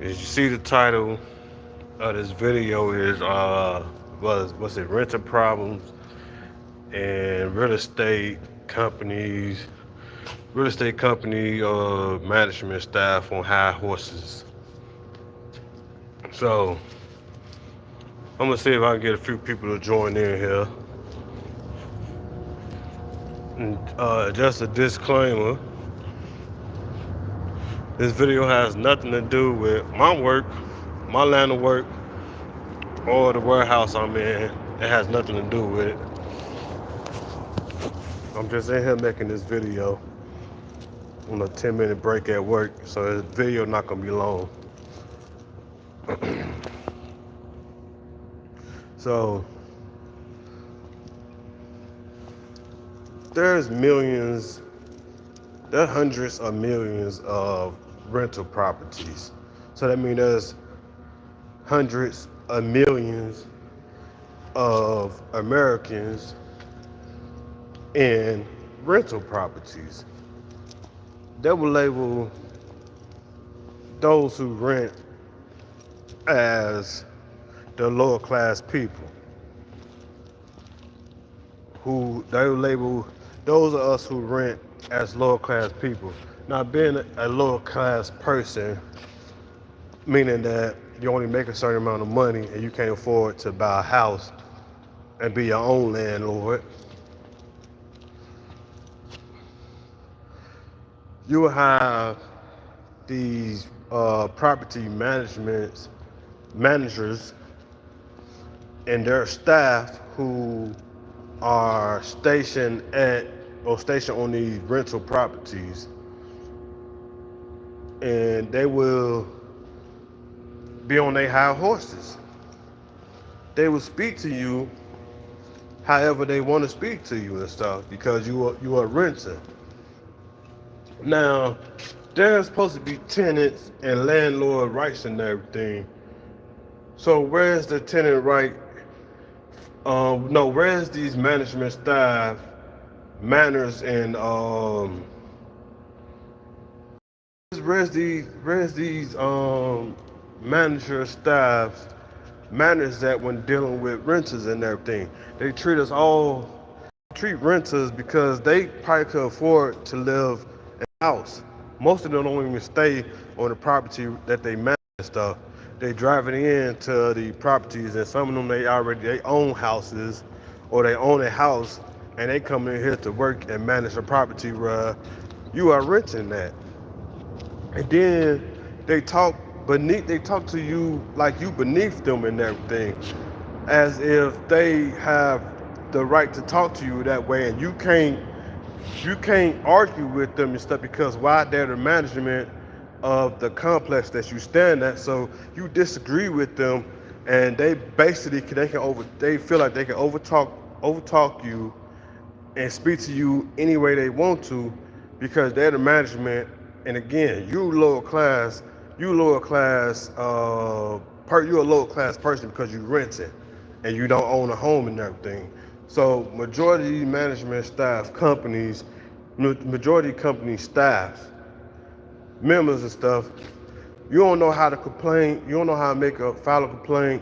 As you see, the title of this video is what's it, rental problems and companies real estate company management staff on high horses. So I'm gonna see if I can get a few people to join in here. And just a disclaimer: this video has nothing to do with my work, my line of work, or the warehouse I'm in. It has nothing to do with it. I'm just in here making this video on a 10-minute break at work, so this video not gonna be long. So there's millions, there's hundreds of millions of rental properties. So that means there's hundreds of millions of Americans in rental properties. They will label those who rent as the lower class people. Who they will label those of us who rent as lower class people. Now, being a lower class person, meaning that you only make a certain amount of money and you can't afford to buy a house and be your own landlord, you will have these property managers and their staff who are stationed on these rental properties, and they will be on their high horses. They will speak to you however they want to speak to you and stuff because you are a renter. Now, there's supposed to be tenants and landlord rights and everything. So where's the tenant right? No, where's these management staff manners and where's these manager staffs manners that when dealing with renters and everything? They treat renters because they probably could afford to live in a house. Most of them don't even stay on the property that they manage and stuff. They driving into the properties, and some of them they own houses or they own a house, and they come in here to work and manage a property where you are renting that. And then they talk to you like you beneath them and everything, as if they have the right to talk to you that way, and you can't argue with them and stuff because why they're the management of the complex that you stand at. So you disagree with them, and they basically they feel like they can overtalk you and speak to you any way they want to because they're the management. And again, you're a lower class person because you rent it and you don't own a home and everything. So majority management staff companies, majority company staff, members and stuff, you don't know how to complain, you don't know how to file a complaint,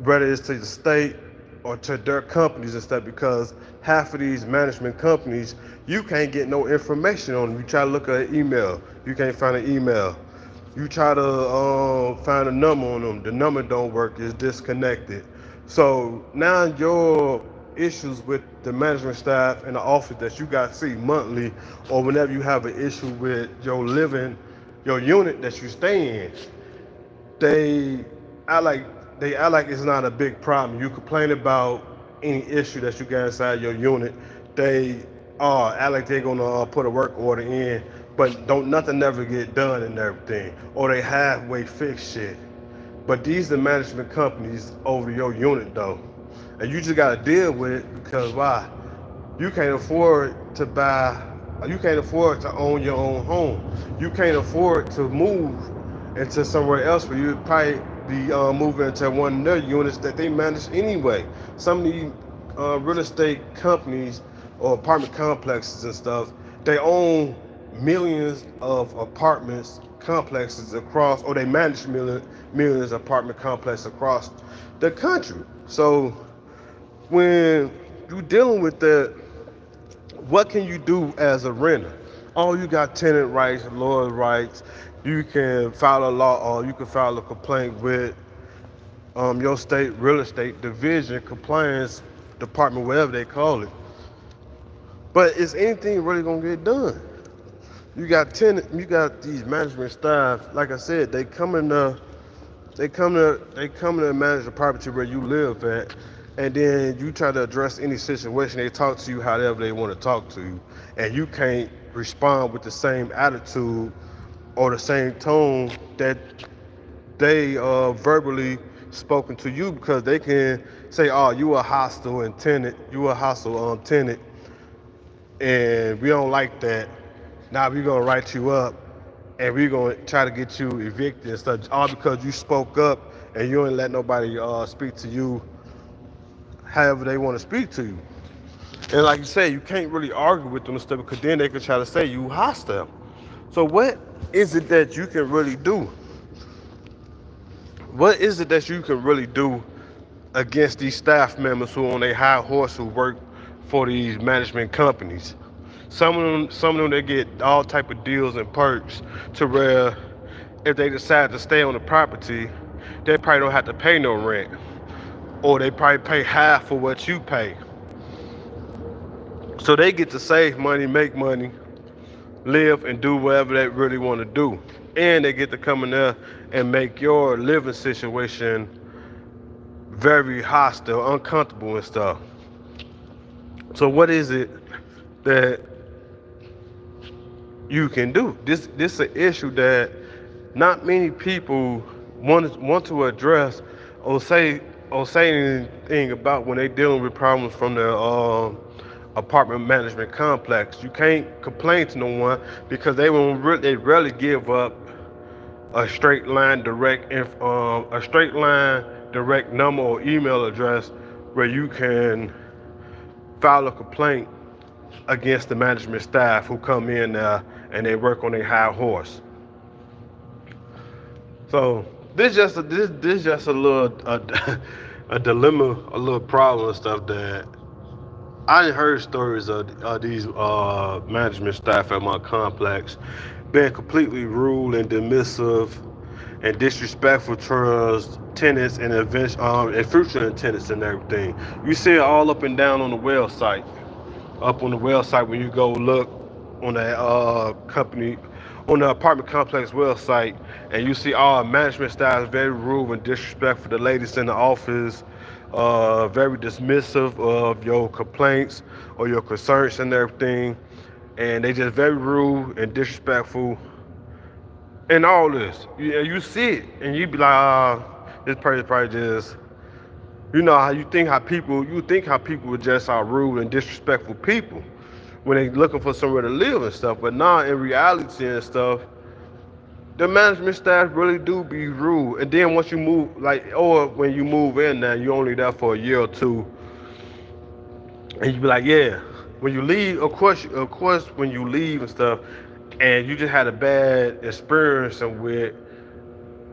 whether it's to the state or to their companies and stuff, because half of these management companies, you can't get no information on them. You try to look at an email, you can't find an email. You try to find a number on them, the number don't work, it's disconnected. So now your issues with the management staff in the office that you got to see monthly, or whenever you have an issue with your unit that you stay in, they act like it's not a big problem. You complain about any issue that you got inside your unit, they act like they're gonna put a work order in, but don't nothing never get done and everything, or they halfway fix shit. But these are management companies over your unit though, and you just gotta deal with it because why? You can't afford to buy. You can't afford to own your own home. You can't afford to move into somewhere else where you'd probably be moving into one of their units that they manage anyway. Some of these real estate companies or apartment complexes and stuff, they own millions of apartments complexes across, or they manage millions of apartment complexes across the country. So when you're dealing with that, what can you do as a renter? Oh, you got tenant rights, lawyer rights. You can file a law, or you can file a complaint with your state real estate division, compliance department, whatever they call it. But is anything really gonna get done? You got these management staff. Like I said, they come to manage the property where you live at, and then you try to address any situation. They talk to you however they want to talk to you, and you can't respond with the same attitude or the same tone that they verbally spoken to you, because they can say, "Oh, you a hostile and tenant, you a hostile tenant, and we don't like that. Now we're gonna write you up, and we're gonna try to get you evicted and stuff, all because you spoke up and you ain't let nobody speak to you however they want to speak to you." And like you say, you can't really argue with them and stuff, because then they could try to say you hostile. So what is it that you can really do? What is it that you can really do against these staff members who on a high horse, who work for these management companies? Some of them, they get all type of deals and perks to where if they decide to stay on the property, they probably don't have to pay no rent, or they probably pay half for what you pay. So they get to save money, make money, live and do whatever they really want to do, and they get to come in there and make your living situation very hostile, uncomfortable and stuff. So what is it that you can do? This is an issue that not many people want to address, or say anything about when they dealing with problems from the apartment management complex. You can't complain to no one, because they rarely give up a straight line direct number or email address where you can file a complaint against the management staff who come in there and they work on a high horse. So this just a little a dilemma, a little problem and stuff that I heard stories of these management staff at my complex being completely rude and dismissive and disrespectful towards tenants and future tenants and everything. You see it all up and down on the website. Up on the website, when you go look on the company, on the apartment complex website, and you see all management staff very rude and disrespectful. The ladies in the office, very dismissive of your complaints or your concerns and everything, and they just very rude and disrespectful. And all this, you see it, and you be like, this person probably just, how you think how people just are rude and disrespectful people when they looking for somewhere to live and stuff. But now in reality and stuff, the management staff really do be rude. And then once you move, or when you move in now, you only there for a year or two, and you be like, yeah. When you leave, of course, when you leave and stuff, and you just had a bad experience with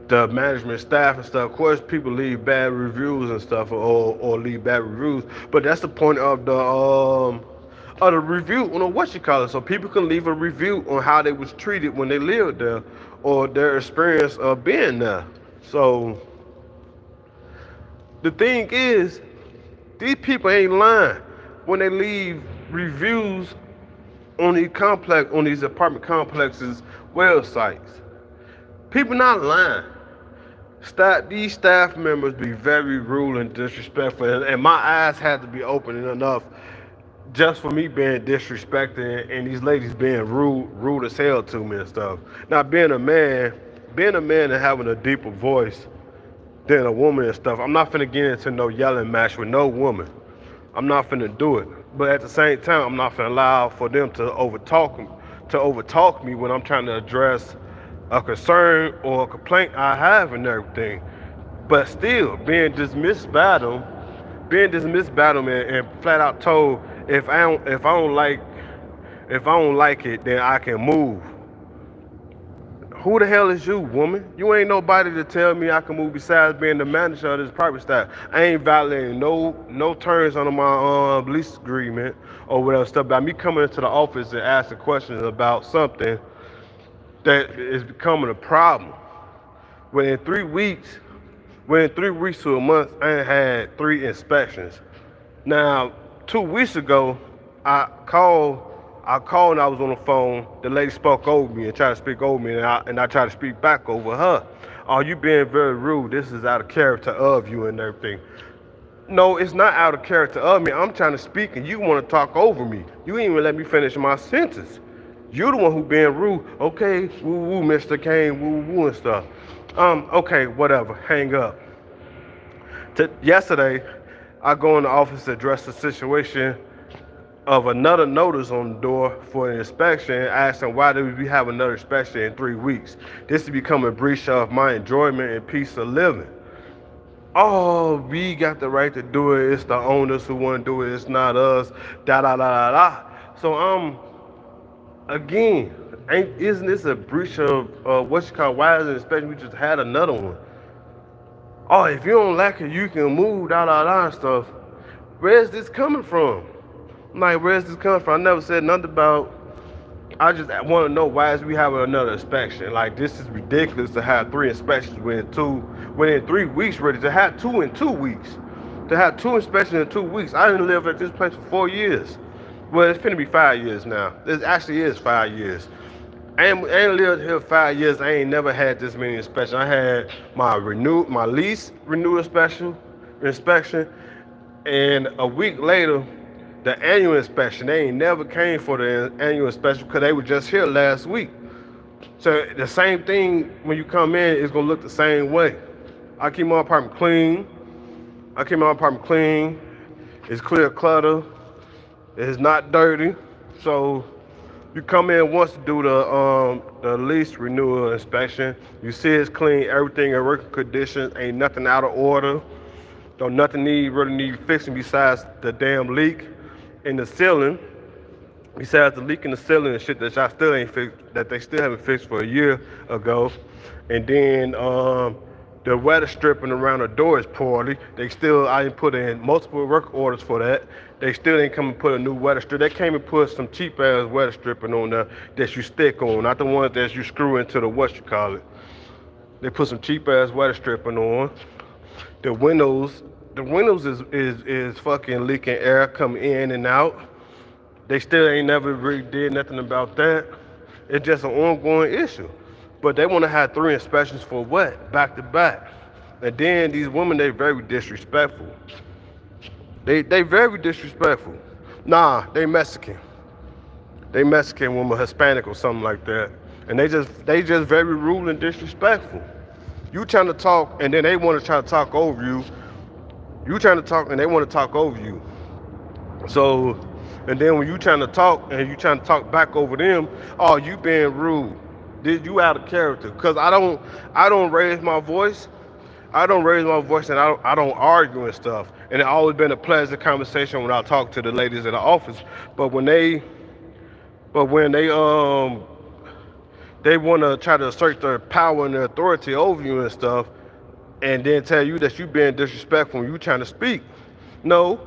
the management staff and stuff, of course, people leave bad reviews and stuff, or leave bad reviews. But that's the point of the review, what you call it, so people can leave a review on how they was treated when they lived there, or their experience of being there. So the thing is, these people ain't lying when they leave reviews on these apartment complexes websites. People not lying. These staff members be very rude and disrespectful, and my eyes had to be open enough just for me being disrespected, and these ladies being rude as hell to me and stuff. Now being a man and having a deeper voice than a woman and stuff, I'm not finna get into no yelling match with no woman. I'm not finna do it. But at the same time, I'm not finna allow for them to overtalk me when I'm trying to address a concern or a complaint I have and everything. But still, being dismissed by them, and flat out told, if I don't like it, then I can move. Who the hell is you, woman? You ain't nobody to tell me I can move besides being the manager of this private staff. I ain't violating no terms under my lease agreement or whatever stuff. About me coming into the office and asking questions about something that is becoming a problem. Within 3 weeks, within 3 weeks to a month, I had 3 inspections. Now, 2 weeks ago, I called. I called and I was on the phone. The lady spoke over me and tried to speak over me, and I tried to speak back over her. Oh, you being very rude. This is out of character of you and everything. No, it's not out of character of me. I'm trying to speak and you want to talk over me. You ain't even let me finish my sentence. You the one who being rude. Okay, woo woo, Mr. Kane, woo woo and stuff. Okay, whatever. Hang up. Yesterday, I go in the office to address the situation of another notice on the door for an inspection, asking why do we have another inspection in 3 weeks? This has become a breach of my enjoyment and peace of living. Oh, we got the right to do it. It's the owners who want to do it. It's not us. Da da da da da. So again, isn't this a breach of what you call why is an inspection? We just had another one. Oh, if you don't like it, you can move, da da da and stuff. Where's this coming from? I'm like, where's this coming from? I never said nothing about. I just want to know why is we having another inspection? Like, this is ridiculous to have 3 inspections within 3 weeks, ready to have 2 in 2 weeks. To have 2 inspections in 2 weeks. I didn't live at this place for 4 years. Well, it's finna be 5 years now. This actually is 5 years. I ain't lived here 5 years. I ain't never had this many inspections. I had my lease renewal inspection, and a week later, the annual inspection. They ain't never came for the annual inspection because they were just here last week. So the same thing when you come in, it's gonna look the same way. I keep my apartment clean. It's clear clutter. It's not dirty. So you come in once to do the lease renewal inspection. You see it's clean, everything in working condition, ain't nothing out of order. Don't nothing really need fixing besides the damn leak in the ceiling. Besides the leak in the ceiling and shit that y'all still ain't fixed, that they still haven't fixed for a year ago. And then the weather stripping around the door is poorly. I didn't put in multiple work orders for that. They still didn't come and put a new weather strip. They came and put some cheap ass weather stripping on there that you stick on, not the ones that you screw into the what you call it. They put some cheap ass weather stripping on. The windows is fucking leaking air coming in and out. They still ain't never really did nothing about that. It's just an ongoing issue. But they want to have 3 inspections for what? Back to back. And then these women, they very disrespectful. They very disrespectful. Nah, they Mexican. They Mexican woman, Hispanic or something like that. And they just very rude and disrespectful. You trying to talk and then they want to try to talk over you. You trying to talk and they want to talk over you. So, and then when you trying to talk and you trying to talk back over them, oh, you being rude. Did you out of character? Cause I don't raise my voice. I don't raise my voice and I don't argue and stuff. And it's always been a pleasant conversation when I talk to the ladies in the office. But when they want to try to assert their power and their authority over you and stuff, and then tell you that you being disrespectful when you trying to speak. No,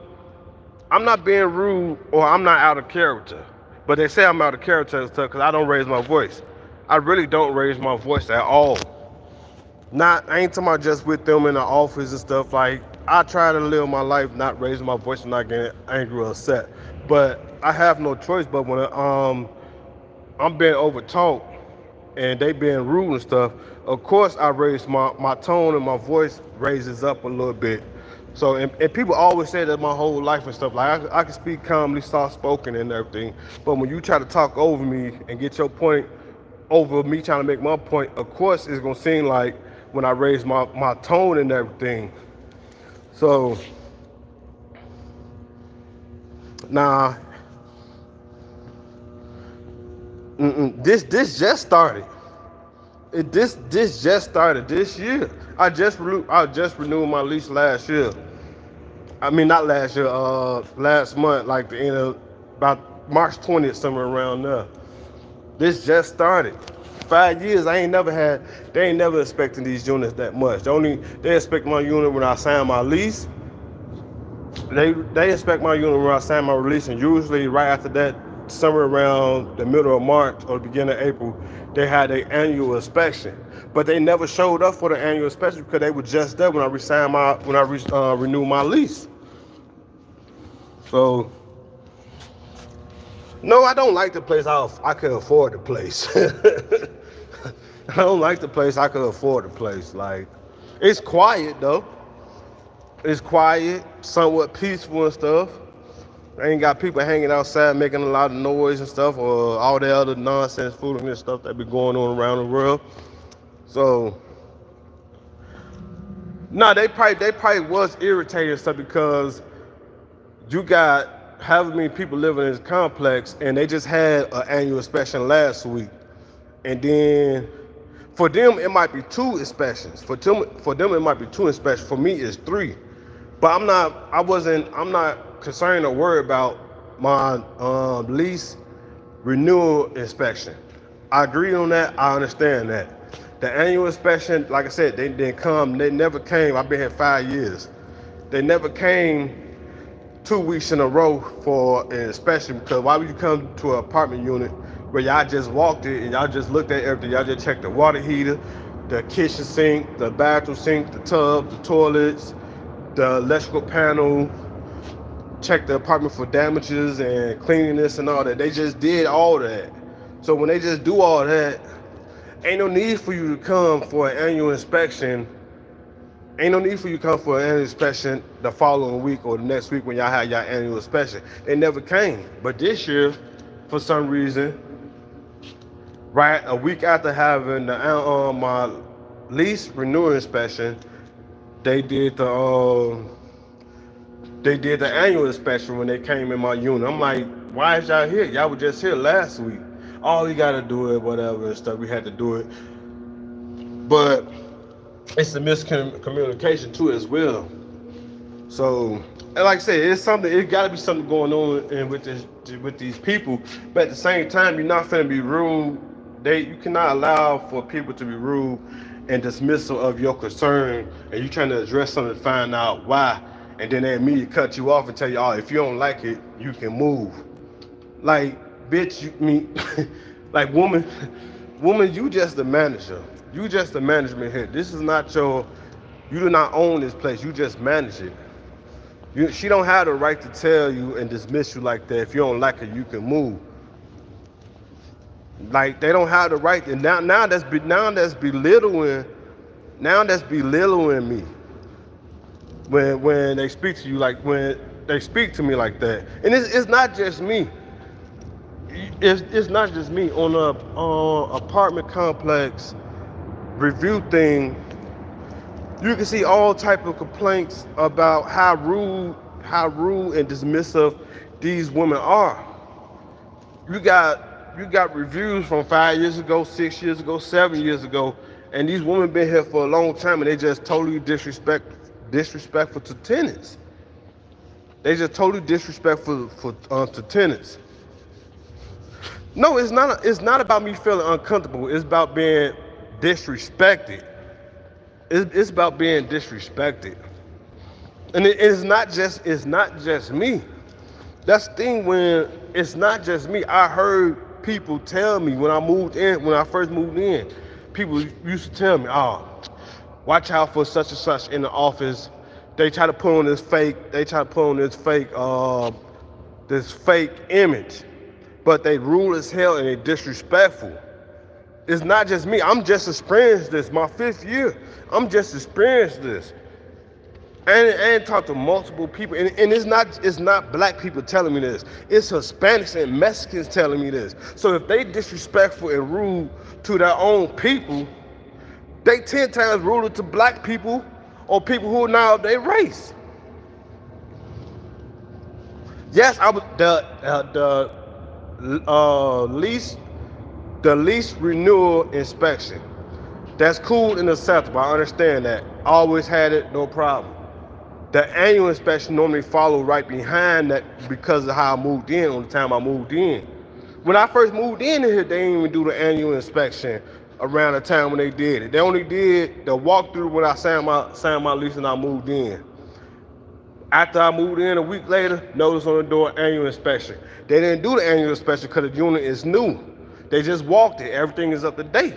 I'm not being rude or I'm not out of character. But they say I'm out of character and stuff because I don't raise my voice. I really don't raise my voice at all. I ain't talking about just with them in the office and stuff. Like, I try to live my life not raising my voice and not getting angry or upset. But I have no choice. But when I'm being overtalked and they being rude and stuff, of course I raise my tone and my voice raises up a little bit. So, and people always say that my whole life and stuff, like I can speak calmly, soft-spoken and everything. But when you try to talk over me and get your point over me trying to make my point, of course it's gonna seem like when I raise my tone and everything. So, nah, this just started. This just started this year. I just renewed my lease last year. I mean, not last year, last month, like the end of, about March 20th, somewhere around there. This just started. 5 years, they ain't never inspecting these units that much. They inspect my unit when I sign my lease. They inspect my unit when I sign my release, and usually right after that, somewhere around the middle of March or the beginning of April, they had their annual inspection. But they never showed up for the annual inspection because they were just there when I renewed my lease. So no, I don't like the place. I could afford the place. I don't like the place. I could afford the place. Like, it's quiet though. It's quiet, somewhat peaceful and stuff. I ain't got people hanging outside making a lot of noise and stuff, or all the other nonsense, foolishness stuff that be going on around the world. So, no, they probably was irritated and stuff because you got however many people living in this complex, and they just had an annual inspection last week, and then for them it might be 2 inspections. For them it might be 2 inspections. For me it's 3. But I'm not concerned or worried about my lease renewal inspection. I agree on that. I understand that. The annual inspection, like I said, they never came. I've been here 5 years. They never came 2 weeks in a row for an inspection, because why would you come to an apartment unit where y'all just walked it and y'all just looked at everything? Y'all just checked the water heater, the kitchen sink, the bathroom sink, the tub, the toilets, the electrical panel, check the apartment for damages and cleanliness and all that. They just did all that. So when they just do all that, ain't no need for you to come for an annual inspection. Ain't no need for you to come for an annual inspection the following week or the next week when y'all had your annual inspection. They never came. But this year, for some reason, right a week after having my lease renewal inspection, they did the annual inspection when they came in my unit. I'm like, why is y'all here? Y'all were just here last week. Oh, you gotta do it, whatever and stuff. We had to do it. But it's a miscommunication too as well. So, and like I said, it gotta be something going on with these people. But at the same time, you're not finna be rude. You cannot allow for people to be rude and dismissal of your concern, and you trying to address something to find out why, and then they immediately cut you off and tell you, oh, if you don't like it, you can move. Like, bitch, like, woman, you just the manager. You just the management here. This is not you do not own this place. You just manage it. She don't have the right to tell you and dismiss you like that. If you don't like it, you can move. Like, they don't have the right. And now that's belittling. Now that's belittling me. When they speak to you, like when they speak to me like that. And it's not just me. It's not just me. On a apartment complex review thing, you can see all type of complaints about how rude and dismissive these women are. You got reviews from 5 years ago, 6 years ago, 7 years ago, and these women been here for a long time, and they just totally disrespectful to tenants. They just totally disrespectful to tenants. No, it's not about me feeling uncomfortable. It's about being disrespected. It's about being disrespected, and it's not just me. That's the thing. When it's not just me, I heard people tell me when I first moved in, people used to tell me, oh, watch out for such and such in the office. They try to put on this fake image, but they rude as hell and they disrespectful. It's not just me. I'm just experienced this. My 5th year. I'm just experienced this. And talked to multiple people. And it's not black people telling me this. It's Hispanics and Mexicans telling me this. So if they disrespectful and rude to their own people, they 10 times ruder to black people or people who are now of their race. Yes, I was the lease renewal inspection. That's cool and acceptable. I understand that. I always had it, no problem. The annual inspection normally follow right behind that because of how I moved in on the time I moved in. When I first moved in here, they didn't even do the annual inspection around the time when they did it. They only did the walkthrough when I signed my lease and I moved in. After I moved in a week later, notice on the door, annual inspection. They didn't do the annual inspection because the unit is new. They just walked it. Everything is up to date.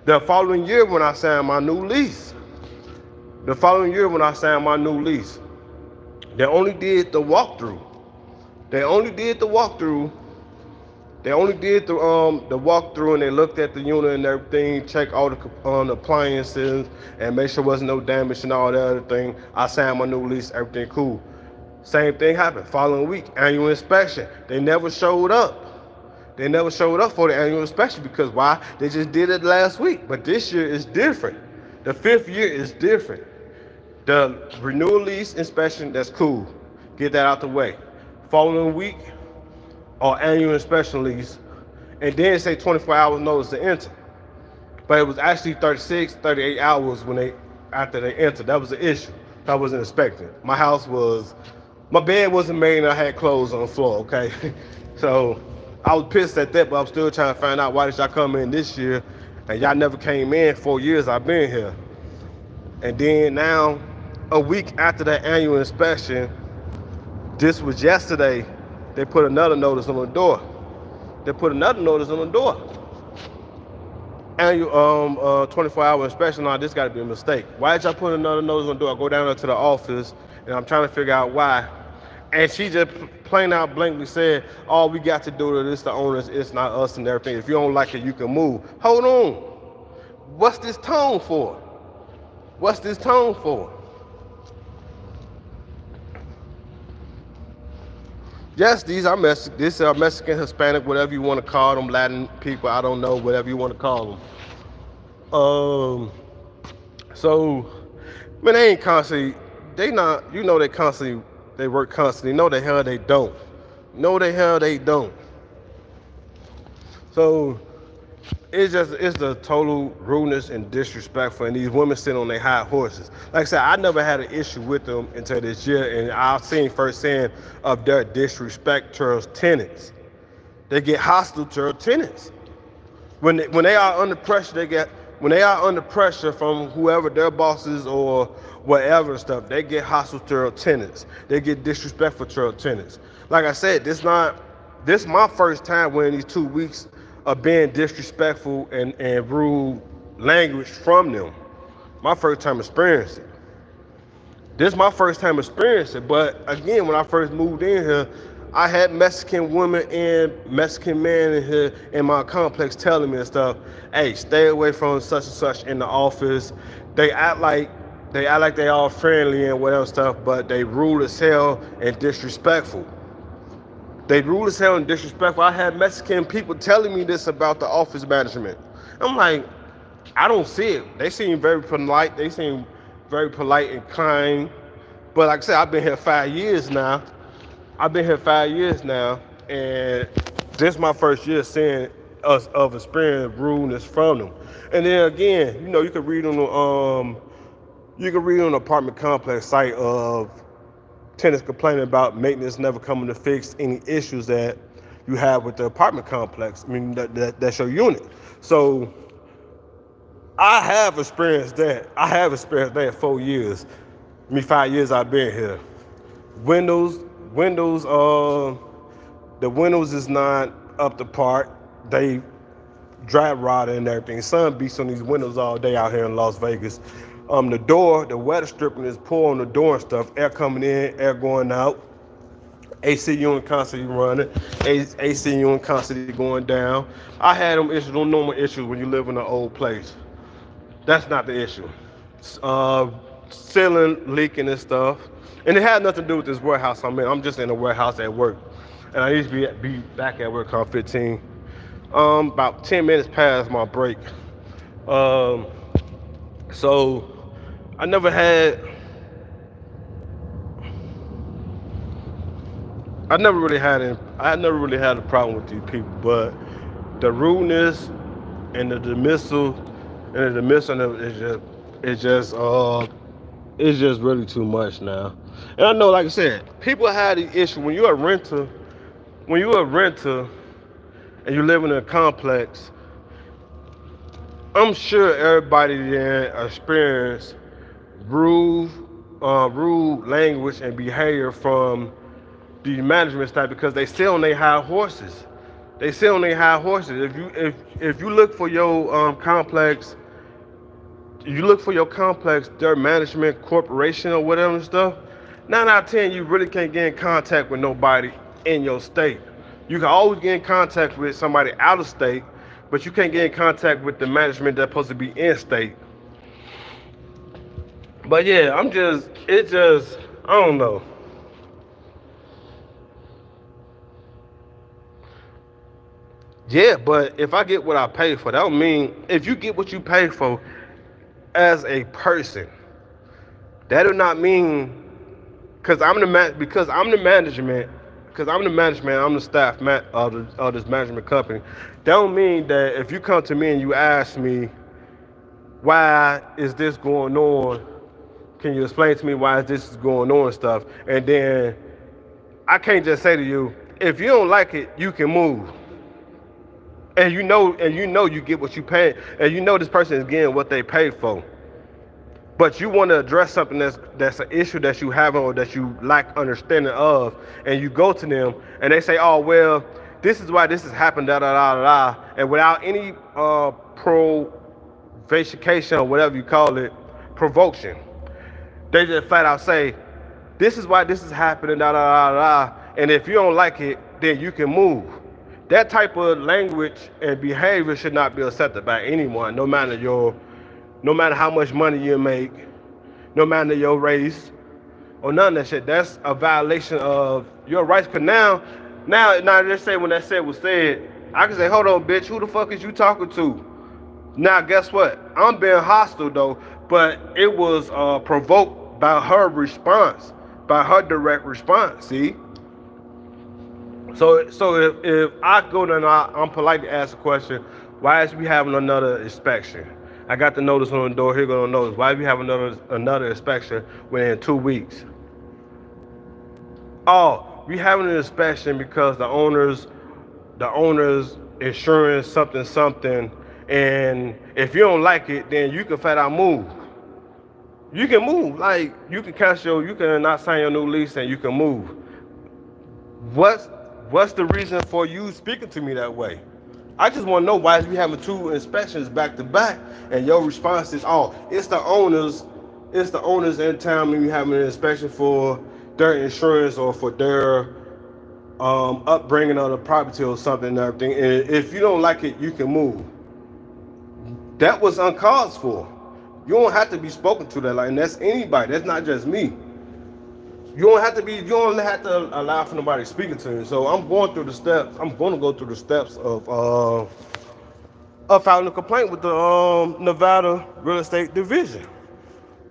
The following year when I signed my new lease, they only did the walkthrough. They only did the walkthrough. They only did the walkthrough, and they looked at the unit and everything, checked all the appliances, and make sure there wasn't no damage and all that other thing. I signed my new lease, everything cool. Same thing happened. Following week, annual inspection. They never showed up. They never showed up for the annual inspection because why? They just did it last week. But this year is different. The 5th year is different. The renewal lease inspection, that's cool. Get that out the way. Following week, or annual inspection lease, and then say 24 hours notice to enter. But it was actually 36, 38 hours after they entered. That was the issue. I wasn't expecting. My bed wasn't made and I had clothes on the floor, okay? So I was pissed at that, but I'm still trying to find out why did y'all come in this year and y'all never came in 4 years I've been here. And then now, a week after that annual inspection, this was yesterday, they put another notice on the door. Annual 24-hour inspection. Now this got to be a mistake. Why did y'all put another notice on the door? I go down there to the office and I'm trying to figure out why. And she just plain out blankly said, all we got to do to this, the owners, it's not us and everything. If you don't like it, you can move. Hold on. What's this tone for? Yes, these are Mexican, Hispanic, whatever you want to call them, Latin people, I don't know, whatever you want to call them. So, man, they ain't constantly, they work constantly. No, the hell they don't. So, it's the total rudeness and disrespectful, and these women sitting on their high horses. Like I said, I never had an issue with them until this year, and I've seen firsthand of their disrespect towards tenants. They get hostile to tenants. When they are under pressure, from whoever their bosses or whatever stuff, they get hostile to tenants. They get disrespectful to tenants. Like I said, this my first time wearing these 2 weeks of being disrespectful and rude language from them. My first time experiencing it. This is my first time experiencing it, but again, when I first moved in here, I had Mexican women and Mexican men in here in my complex telling me and stuff, hey, stay away from such and such in the office. They act like they all friendly and whatever stuff, but they rude as hell and disrespectful. I had Mexican people telling me this about the office management. I'm like, I don't see it. They seem very polite. And kind. But like I said, I've been here 5 years now. And this is my first year seeing us of experiencing rudeness from them. And then again, you can read on the apartment complex site of tenants complaining about maintenance never coming to fix any issues that you have with the apartment complex. I mean, that's your unit. So I have experienced that. 4 years. 5 years I've been here. The windows is not up to par. They dry rotted and everything. Sun beats on these windows all day out here in Las Vegas. The weather stripping is pulled on the door and stuff. Air coming in, air going out. AC unit constantly running. AC unit constantly going down. I had them issues, no normal issues when you live in an old place. That's not the issue. Ceiling leaking and stuff. And it had nothing to do with this warehouse I'm in. I'm just in a warehouse at work. And I used to be back at work on 15. About 10 minutes past my break. So I never really had a problem with these people, but the rudeness and the dismissal is just really too much now. And I know, like I said, people have the issue when you're a renter and you live in a complex. I'm sure everybody then experienced rude, rude language and behavior from the management staff because they sit on their high horses. They sit on their high horses. If you look for your complex, you look for your complex, their management corporation or whatever and stuff. 9 out of 10, you really can't get in contact with nobody in your state. You can always get in contact with somebody out of state, but you can't get in contact with the management that's supposed to be in state. But yeah, I don't know. Yeah, but if I get what I pay for, that don't mean if you get what you pay for as a person, that do not mean because I'm the management, I'm the staff of this management company. That don't mean that if you come to me and you ask me why is this going on, can you explain to me why this is going on and stuff, and then I can't just say to you, if you don't like it, you can move. And you get what you pay, and you know this person is getting what they paid for. But you want to address something that's an issue that you have or that you lack understanding of, and you go to them and they say, "Oh well, this is why this has happened," da da da da, and without any provocation or whatever you call it, provocation, they just flat out say, "This is why this is happening," da da da da, and if you don't like it, then you can move. That type of language and behavior should not be accepted by anyone, no matter how much money you make, no matter your race, or none of that shit. That's a violation of your rights. Cause now, just say when that said was said, I can say, hold on, bitch, who the fuck is you talking to? Now, guess what? I'm being hostile though, but it was provoked by her response, by her direct response. See. So if I go there and I'm polite to ask a question, why is we having another inspection? I got the notice on the door. Here go the notice. Why we have another inspection within 2 weeks? Oh, we having an inspection because the owners insurance something, and if you don't like it, then you can flat out move. You can move. Like you can not sign your new lease and you can move. What's the reason for you speaking to me that way? I just want to know why we having 2 inspections back to back, and your response is, "Oh, it's the owners in town when you having an inspection for their insurance or for their upbringing of the property or something and everything. And if you don't like it, you can move." That was uncalled for. You don't have to be spoken to that like, and that's anybody. That's not just me. You don't have to allow for nobody speaking to you. So I'm going through the steps. I'm going to go through the steps of filing a complaint with the Nevada Real Estate Division.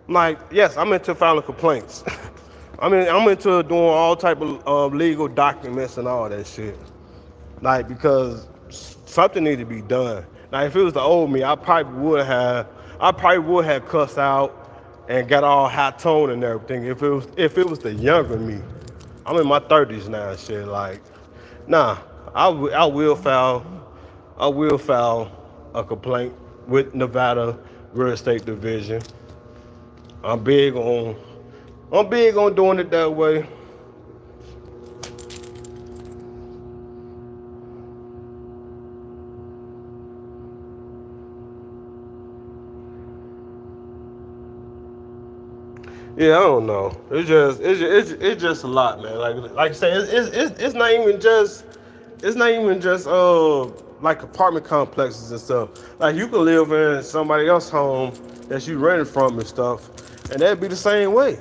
Like, yes, I'm into filing complaints. I'm into doing all type of legal documents and all that shit. Like, because something needs to be done. Now, if it was the old me, I probably would have cussed out and got all high tone and everything. If it was the younger me, I'm in my 30s now and shit. Like, nah, I will file a complaint with Nevada Real Estate Division. I'm big on doing it that way. Yeah, I don't know. It's just a lot, man. Like I say, it's not even just like apartment complexes and stuff. Like, you can live in somebody else's home that you rented from and stuff, and that'd be the same way.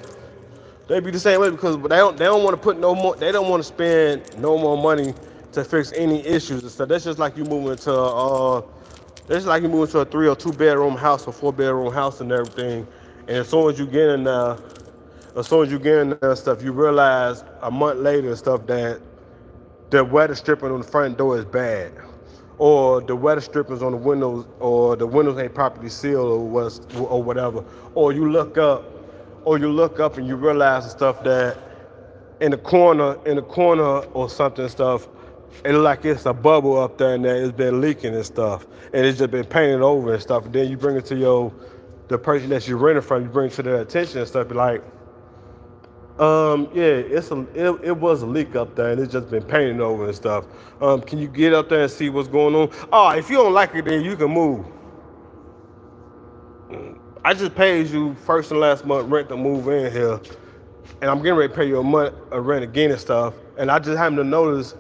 They'd be the same way because they don't want to put no more. They don't want to spend no more money to fix any issues and stuff. That's just like you moving into a 3 or 2 bedroom house or 4 bedroom house and everything. And as soon as you get in there and stuff, you realize a month later and stuff that the weather stripping on the front door is bad, or the weather strippings on the windows, or the windows ain't properly sealed, or whatever. Or you look up and you realize the stuff that in the corner or something and stuff, it look like it's a bubble up there and that it's been leaking and stuff, and it's just been painted over and stuff. And then you bring it to the person that you're renting from, you bring it to their attention and stuff. Be like, yeah, it was a leak up there and it's just been painted over and stuff. Can you get up there and see what's going on? Oh, if you don't like it, then you can move. I just paid you first and last month rent to move in here, and I'm getting ready to pay you a month of rent again and stuff. And I just happen to notice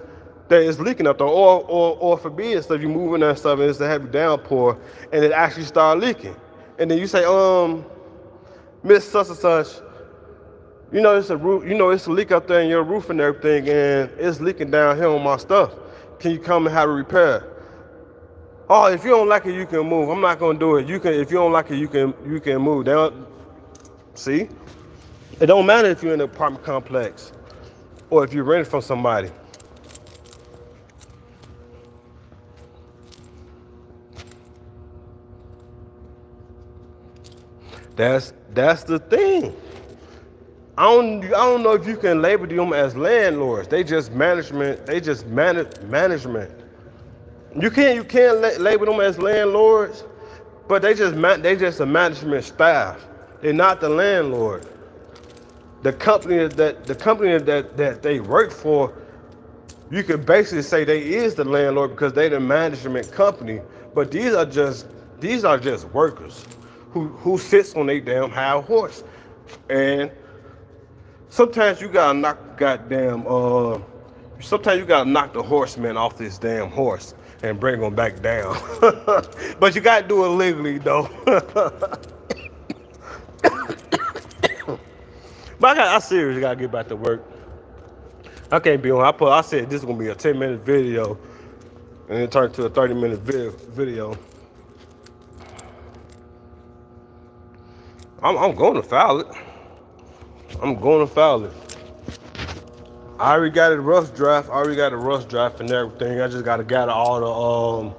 that it's leaking up there, or forbid stuff. You move in there and stuff, and it's a heavy downpour, and it actually start leaking. And then you say, Miss such and such, it's a roof, it's a leak up there in your roof and everything, and it's leaking down here on my stuff. Can you come and have it repaired? Oh, if you don't like it, you can move. I'm not gonna do it. You can, if you don't like it, you can move. See, it don't matter if you're in an apartment complex or if you're renting from somebody. That's the thing. I don't know if you can label them as landlords. They just management. They just management. You can't label them as landlords, but they just a management staff. They're not the landlord. The company that they work for, you can basically say they is the landlord because they the management company. But these are just workers who sits on their damn high horse. And sometimes you gotta knock sometimes you gotta knock the horseman off this damn horse and bring him back down. But you gotta do it legally though. But I seriously gotta get back to work. I can't be on. I said this is gonna be a 10-minute video, and it turned to a 30-minute video. I'm going to file it. I'm going to file it. I already got a rough draft. And everything. I just gotta gather all the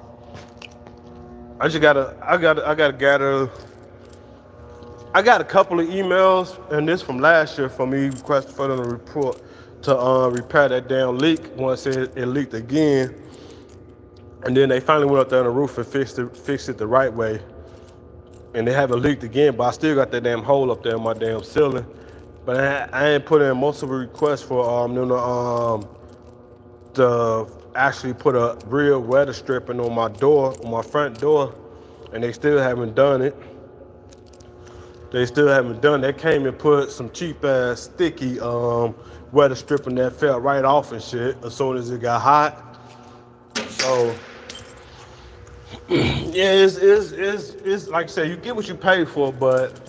I got a couple of emails, and this from last year from me requesting for them to report to repair that damn leak once it leaked again. And then they finally went up there on the roof and fixed it the right way. And they haven't leaked again, but I still got that damn hole up there in my damn ceiling. But I ain't put in most of the requests for to actually put a real weather stripping on my front door, and they still haven't done it. They came and put some cheap ass sticky weather stripping that fell right off and shit as soon as it got hot. So yeah, it's like I said, you get what you pay for, but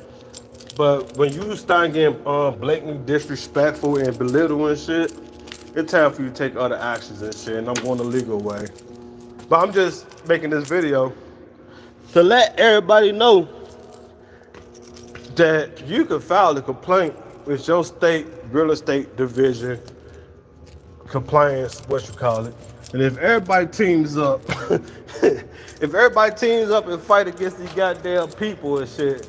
when you start getting blatantly disrespectful and belittling shit, it's time for you to take other actions and shit, and I'm going the legal way. But I'm just making this video to let everybody know that you can file a complaint with your state real estate division compliance, and if everybody teams up, and fight against these goddamn people and shit.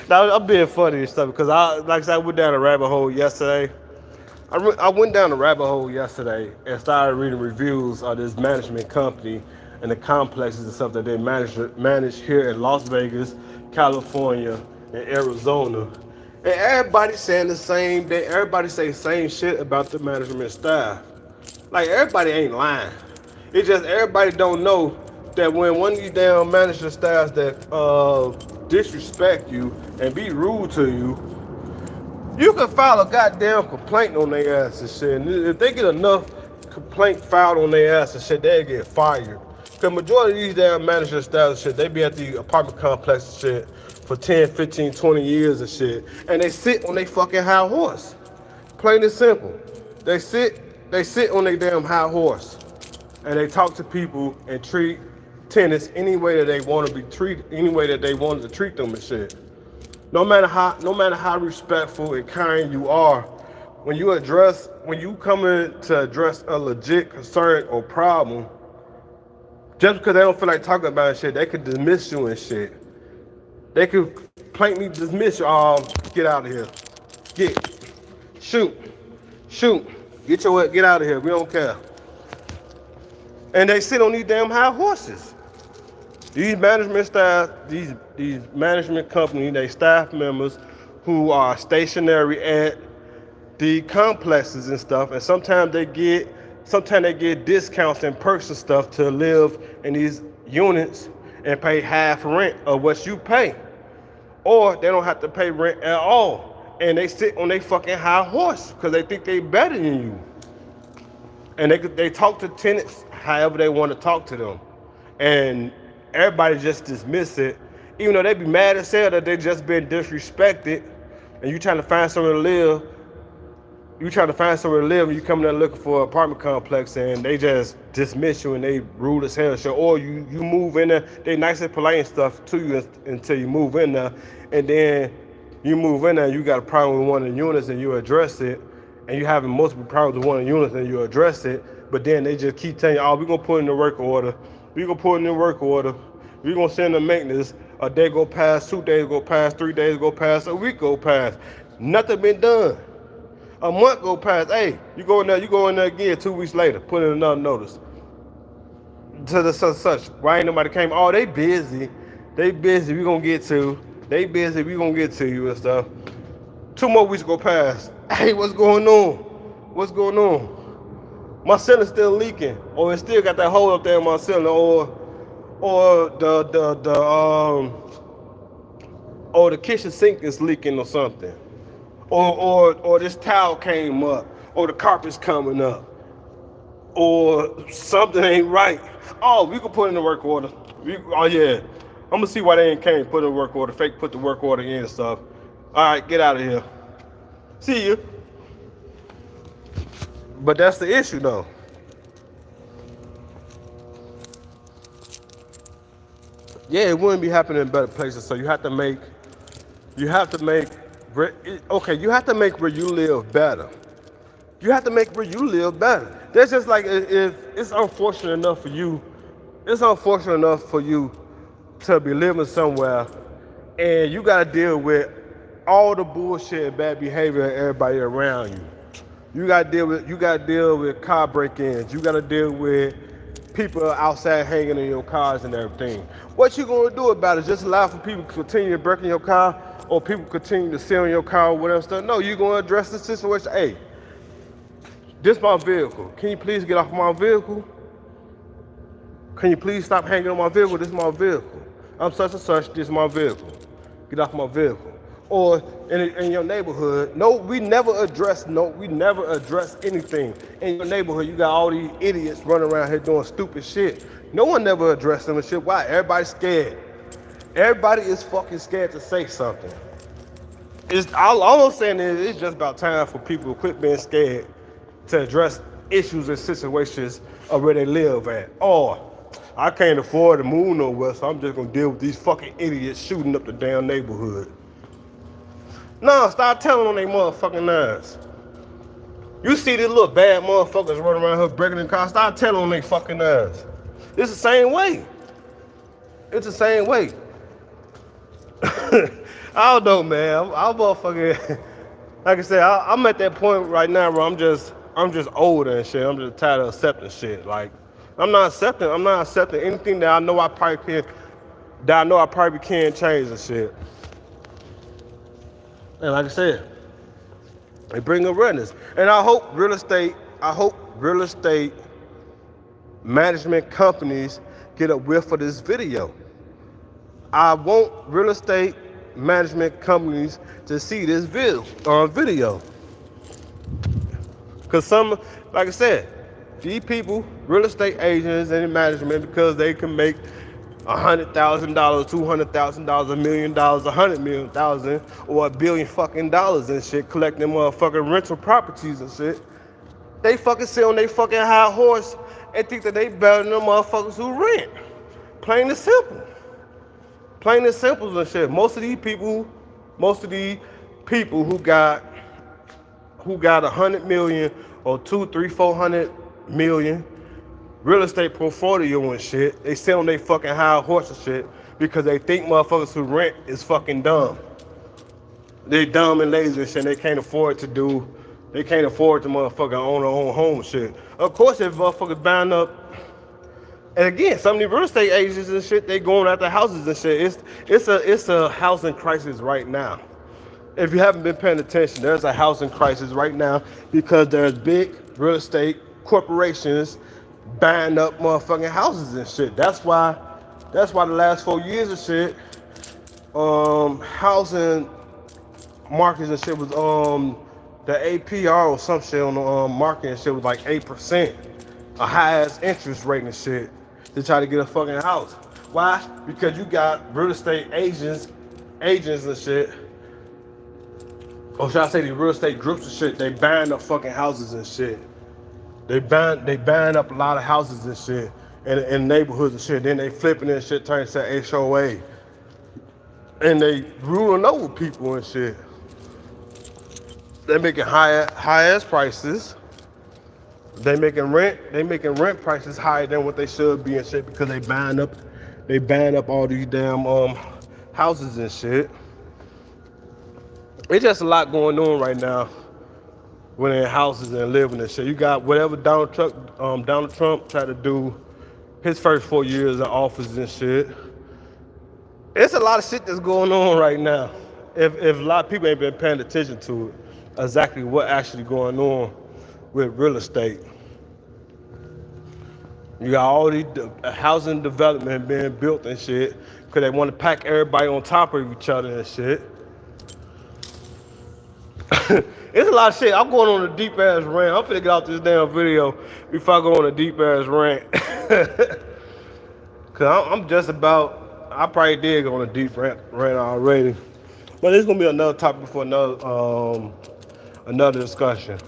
Now I'm being funny and stuff because I went down a rabbit hole yesterday. I went down a rabbit hole yesterday and started reading reviews of this management company and the complexes and stuff that they manage here in Las Vegas, California, and Arizona. And everybody saying the same day. Everybody say the same shit about the management staff. Like, everybody ain't lying. It's just everybody don't know that when one of these damn management staffs that disrespect you and be rude to you, you can file a goddamn complaint on their ass and shit. And if they get enough complaint filed on their ass and shit, they'll get fired. Because majority of these damn management staffs and shit, they be at the apartment complex and shit for 10, 15, 20 years and shit. And they sit on their fucking high horse. Plain and simple. They sit on their damn high horse. And they talk to people and treat tenants any way that they want to be treated, any way that they wanted to treat them and shit. No matter how respectful and kind you are, when you come in to address a legit concern or problem, just because they don't feel like talking about it shit, they could dismiss you and shit. They could plainly dismiss you. Get out of here. Shoot. Get out of here. We don't care. And they sit on these damn high horses. These management staff, these management companies, they staff members who are stationary at the complexes and stuff, and sometimes they get discounts and perks and stuff to live in these units and pay half rent of what you pay. Or they don't have to pay rent at all. And they sit on their fucking high horse because they think they better than you. And they talk to tenants however they want to talk to them. And everybody just dismiss it, even though they be mad as hell that they just been disrespected, and you trying to find somewhere to live. You and you come there looking for an apartment complex, and they just dismiss you and they rude as hell. So, or you move in there, they nice and polite and stuff to you until you move in there, and then you move in there, you got a problem with one of the units and you address it, and you having multiple problems with one of the units and you address it, but then they just keep telling you, oh, we're gonna put in the work order, we're gonna send the maintenance. A day go past, 2 days go past, 3 days go past, a week go past. Nothing been done. A month go past. Hey, you go in there again 2 weeks later, put in another notice. To the such. Why ain't nobody came? Oh, they busy. We gonna get to. They busy, we gonna get to you and stuff. 2 more weeks go past. Hey, what's going on? My ceiling's still leaking, or it still got that hole up there in my ceiling, or the kitchen sink is leaking or something, or this towel came up, or the carpet's coming up, or something ain't right. Oh, we can put in the work order. I'm gonna see why they ain't came. Put in the work order. Fake put the work order in and stuff. All right, get out of here. See you. But that's the issue, though. Yeah, it wouldn't be happening in better places. So you have to make where you live better. That's just like if it's unfortunate enough for you to be living somewhere and you gotta deal with all the bullshit and bad behavior of everybody around you. You gotta deal with car break-ins. You gotta deal with people outside hanging in your cars and everything. What you gonna do about it? Just allow for people to continue to break in your car, or people continue to sit in your car or whatever stuff? No, you're gonna address the situation. Hey, this is my vehicle. Can you please get off my vehicle? Can you please stop hanging on my vehicle? This is my vehicle. I'm such and such, this is my vehicle. Get off my vehicle. Or in your neighborhood, we never address anything. In your neighborhood, you got all these idiots running around here doing stupid shit. No one never addressed them and shit. Why? Everybody's scared. Everybody is fucking scared to say something. All I'm saying is it's just about time for people to quit being scared to address issues and situations of where they live at. Or I can't afford to move nowhere, so I'm just gonna deal with these fucking idiots shooting up the damn neighborhood. No, stop telling on they motherfucking nerves. You see these little bad motherfuckers running around here breaking in cars, stop telling on they fucking nerves. It's the same way. I don't know, man. I'm motherfucking, like I said, I'm at that point right now where I'm just older and shit. I'm just tired of accepting shit. Like, I'm not accepting anything that I know I probably can't change and shit. And like I said, they bring awareness. And I hope real estate management companies get a whiff of this video. I want real estate management companies to see this video. Because like I said, these people, real estate agents and management, because they can make $100,000, $200,000, $1 million, $100 million, or $1 billion fucking dollars and shit, collecting motherfucking rental properties and shit. They fucking sit on their fucking high horse and think that they better than them motherfuckers who rent. Plain and simple and shit. Most of these people who got 100 million or 200, 300, 400 million real estate portfolio and shit, they sit on their fucking high horse and shit because they think motherfuckers who rent is fucking dumb. They dumb and lazy and shit. They can't afford to do They can't afford to motherfucking own their own home and shit. Of course, if motherfuckers buying up, and again, some of the real estate agents and shit, they going after houses and shit. It's a housing crisis right now. If you haven't been paying attention, there's a housing crisis right now because there's big real estate corporations buying up motherfucking houses and shit. That's why the last 4 years of shit, housing markets and shit was the APR or some shit on the market and shit was like 8%, a high ass interest rate and shit to try to get a fucking house. Why? Because you got real estate agents and shit, or should I say the real estate groups and shit, they buying up fucking houses and shit. They buying up a lot of houses and shit in neighborhoods and shit. Then they flipping and shit, turning to HOA. And they ruling over people and shit. They making high ass prices. They making rent prices higher than what they should be and shit because they buying up all these damn houses and shit. It's just a lot going on right now when in houses and living and shit. You got whatever Donald Trump tried to do his first 4 years in office and shit. It's a lot of shit that's going on right now. If a lot of people ain't been paying attention to it, exactly what actually going on with real estate. You got all these housing development being built and shit because they want to pack everybody on top of each other and shit. It's a lot of shit. I'm going on a deep ass rant. I'm finna get out this damn video before I go on a deep ass rant. Cause I'm just about, I probably did go on a deep rant already. But it's gonna be another topic for another discussion.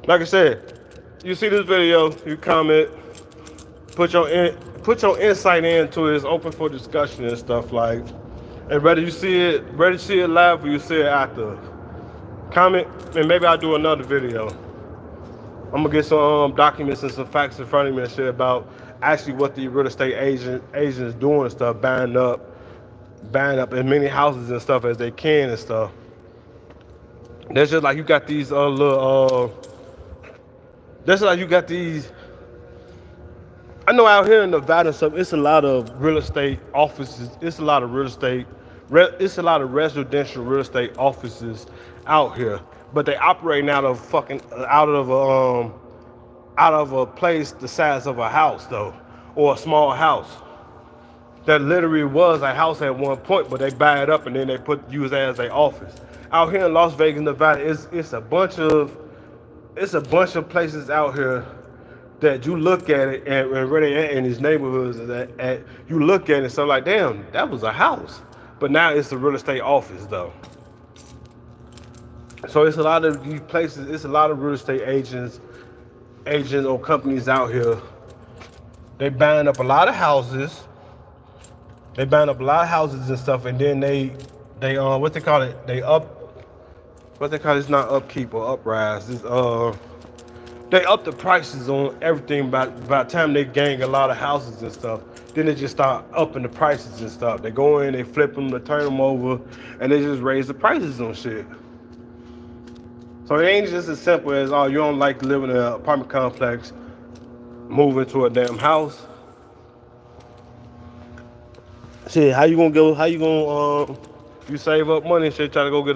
Like I said, you see this video, you comment, put your insight into it. It's open for discussion and stuff like. And whether you see it live or you see it after. Comment, and maybe I'll do another video. I'm gonna get some documents and some facts in front of me and shit about actually what the real estate agents doing and stuff, buying up as many houses and stuff as they can and stuff. That's just like you got these that's like you got these. I know out here in Nevada and stuff, it's a lot of real estate offices. It's a lot of residential real estate offices out here, but they operating out of a place the size of a house though, or a small house that literally was a house at one point, but they buy it up and then they use it as their office. Out here in Las Vegas, Nevada, it's a bunch of places out here that you look at it and where they at in these neighborhoods that you look at it and so like, damn, that was a house, but now it's a real estate office though. So it's a lot of these places, it's a lot of real estate agents or companies out here. They buying up a lot of houses. And stuff, and then they what they call it? It's not upkeep or uprise. It's they up the prices on everything by the time they gang a lot of houses and stuff. Then they just start upping the prices and stuff. They go in, they flip them, they turn them over, and they just raise the prices on shit. So it ain't just as simple as, oh, you don't like to live in an apartment complex, move into a damn house. Shit, how you save up money and shit, try to go get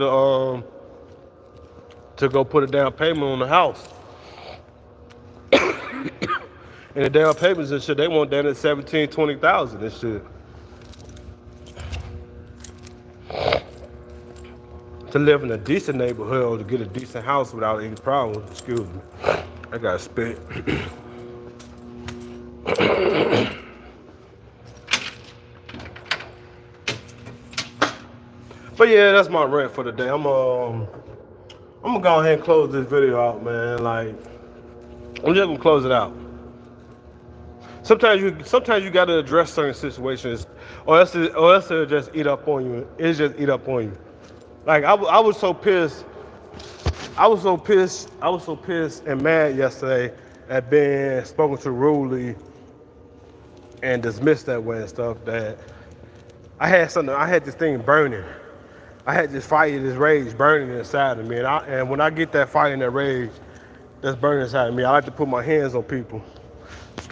to go put a down payment on the house. And the down payments and shit, they want that at $17,000, $20,000 and shit. To live in a decent neighborhood or to get a decent house without any problems. Excuse me. I gotta spit. But yeah, that's my rant for the day. I'm gonna go ahead and close this video out, man. Like, I'm just gonna close it out. Sometimes you gotta address certain situations, or else it'll just eat up on you. It's just eat up on you. Like I was so pissed and mad yesterday at being spoken to rudely and dismissed that way and stuff that I had this thing burning. I had this fire, this rage burning inside of me, and when I get that fire and that rage that's burning inside of me, I like to put my hands on people.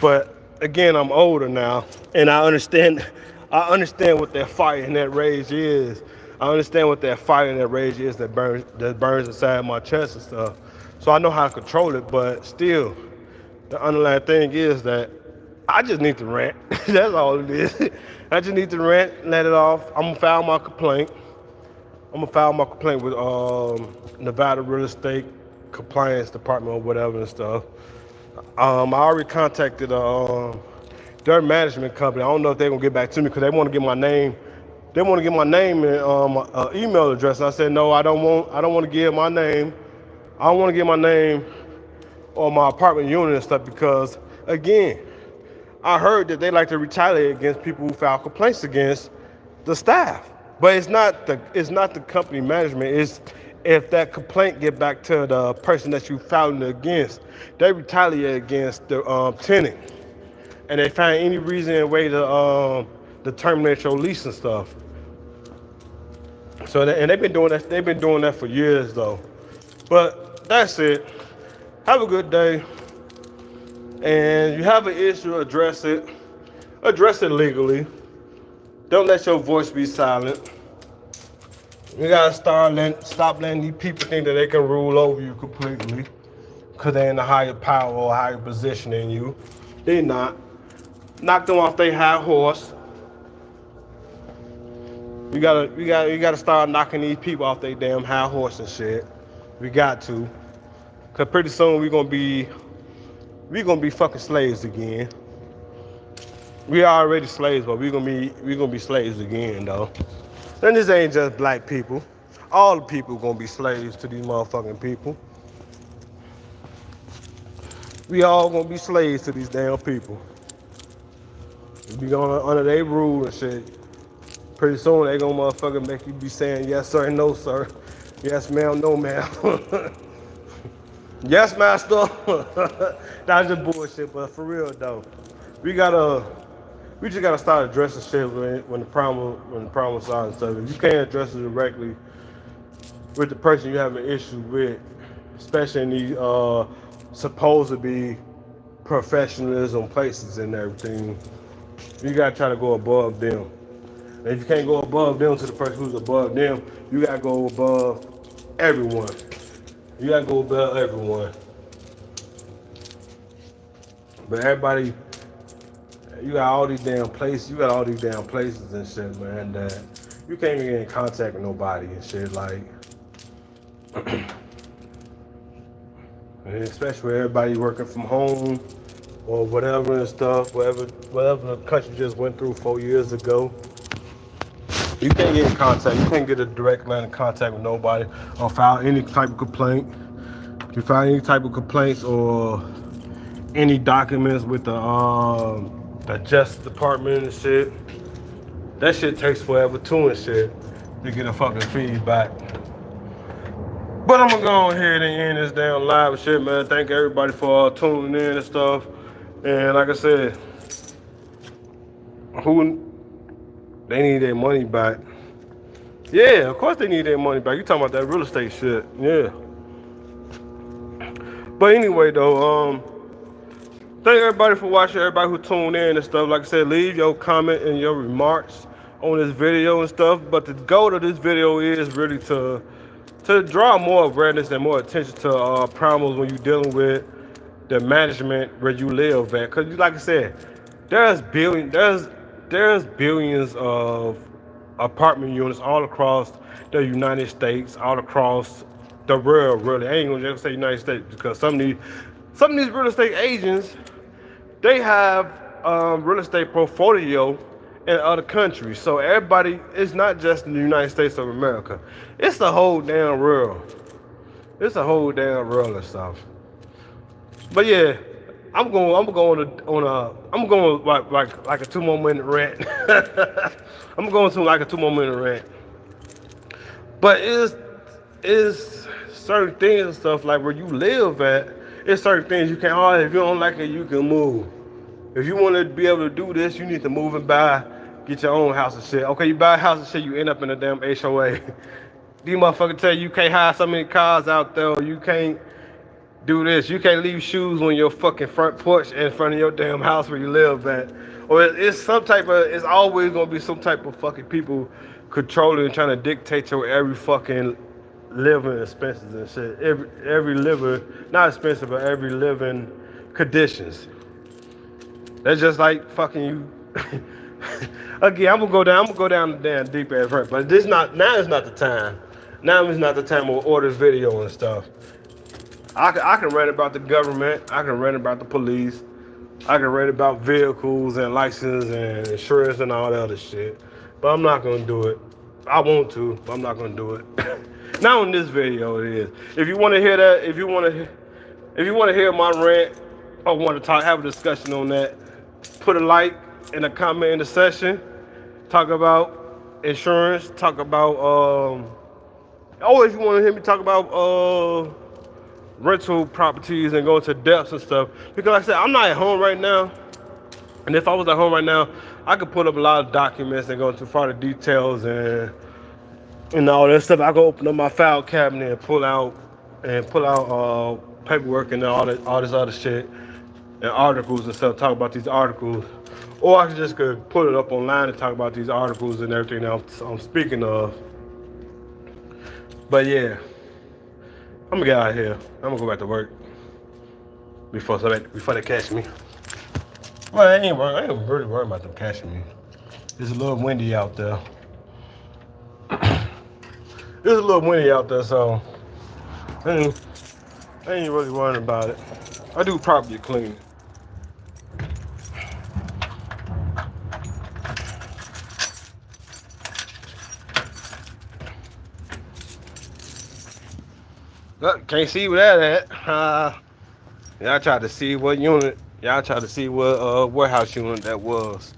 But again, I'm older now, and I understand. I understand what that fire and that rage is. I understand what that fire and that rage is that burns inside my chest and stuff. So I know how to control it, but still, the underlying thing is that I just need to rant. That's all it is. I just need to rant, let it off. I'm gonna file my complaint. I'm gonna file my complaint with Nevada Real Estate Compliance Department or whatever and stuff. I already contacted their management company. I don't know if they're gonna get back to me because they want to get my name. They want to get my name and email address. And I said no, I don't want. I don't want to give my name. I don't want to give my name or my apartment unit and stuff because again, I heard that they like to retaliate against people who file complaints against the staff. But it's not the company management. It's if that complaint get back to the person that you filed it against, they retaliate against the tenant, and they find any reason and way to terminate your lease and stuff. So and they've been doing that. They've been doing that for years though. But that's it. Have a good day. And you have an issue, address it. Address it legally. Don't let your voice be silent. You gotta stop letting these people think that they can rule over you completely because they're in a higher power or a higher position than you. They're not. Knock them off their high horse. You gotta start knocking these people off their damn high horse and shit. We got to, cause pretty soon we're gonna be fucking slaves again. We are already slaves, but we're gonna be slaves again though. And this ain't just black people. All the people gonna be slaves to these motherfucking people. We all gonna be slaves to these damn people. We be going under their rule and shit. Pretty soon they gonna motherfucking make you be saying yes sir, no sir, yes ma'am, no ma'am. Yes master. That's just bullshit, but for real though, we just gotta start addressing shit when the problem starts and stuff. If you can't address it directly with the person you have an issue with, especially in these supposed to be professionalism places and everything, you gotta try to go above them. And if you can't go above them to the person who's above them, you gotta go above everyone. You gotta go above everyone. But everybody, you got all these damn places and shit, man, that you can't even get in contact with nobody and shit, like, and especially with everybody working from home or whatever and stuff, whatever the country just went through 4 years ago. You can't get in contact. You can't get a direct line of contact with nobody or file any type of complaint. If you file any type of complaints or any documents with the Justice Department and shit, that shit takes forever too and shit to get a fucking feedback. But I'm gonna go ahead and end this damn live and shit, man. Thank everybody for tuning in and stuff. And like I said, they need their money back. Yeah, of course they need their money back. You talking about that real estate shit. Yeah. But anyway though, thank everybody for watching, everybody who tuned in and stuff. Like I said, leave your comment and your remarks on this video and stuff. But the goal of this video is really to draw more awareness and more attention to problems when you're dealing with the management where you live at. Cause like I said, there's billions of apartment units all across the United States, all across the world, really. I ain't gonna just say United States because some of these real estate agents, they have real estate portfolio in other countries. So everybody, it's not just in the United States of America. It's the whole damn world. It's a whole damn world and stuff. But yeah, I'm going like a 2 more minute rant. I'm going to like a 2 more minute rant. But it's certain things and stuff like where you live at. It's certain things you can't. If you don't like it, you can move. If you want to be able to do this, you need to move and buy get your own house and shit. Okay, you buy a house and shit, you end up in a damn HOA. These motherfuckers tell you can't hire so many cars out there, or you can't do this. You can't leave shoes on your fucking front porch in front of your damn house where you live at. Or it's always gonna be some type of fucking people controlling and trying to dictate your every fucking living expenses and shit. Every living, not expensive, but every living conditions. That's just like fucking you. Again, I'm gonna go down the damn deep ass rant, but now is not the time. Now is not the time to order video and stuff. I can rant about the government. I can rant about the police. I can rant about vehicles and license and insurance and all that other shit. But I'm not gonna do it. I want to, but I'm not gonna do it. Not on this video, it is. If you want to hear that, if you want to hear my rant, or want to have a discussion on that, put a like and a comment in the section. Talk about insurance. Talk about if you want to hear me talk about rental properties and go into depths and stuff. Because like I said, I'm not at home right now. And if I was at home right now, I could put up a lot of documents and go into further details and all that stuff. I could open up my file cabinet and pull out paperwork and all this other shit and articles and stuff. Talk about these articles, or I could put it up online and talk about these articles and everything that I'm speaking of. But yeah, I'm gonna get out of here. I'm gonna go back to work before they catch me. Well, I ain't really worried about them catching me. It's a little windy out there. It's a little windy out there, so I ain't really worrying about it. I do property cleaning. Look, can't see where that at. Y'all tried to see what unit. Y'all tried to see what warehouse unit that was.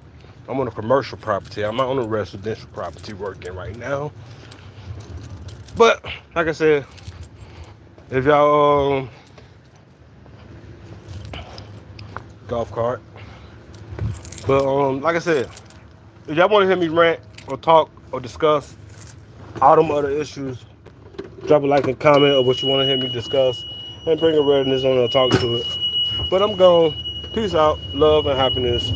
I'm on a commercial property. I'm not on a residential property working right now. But like I said, if y'all golf cart. But like I said, if y'all want to hear me rant or talk or discuss all them other issues, drop a like and comment of what you want to hear me discuss, and bring awareness on and talk to it. But I'm gone. Peace out, love and happiness.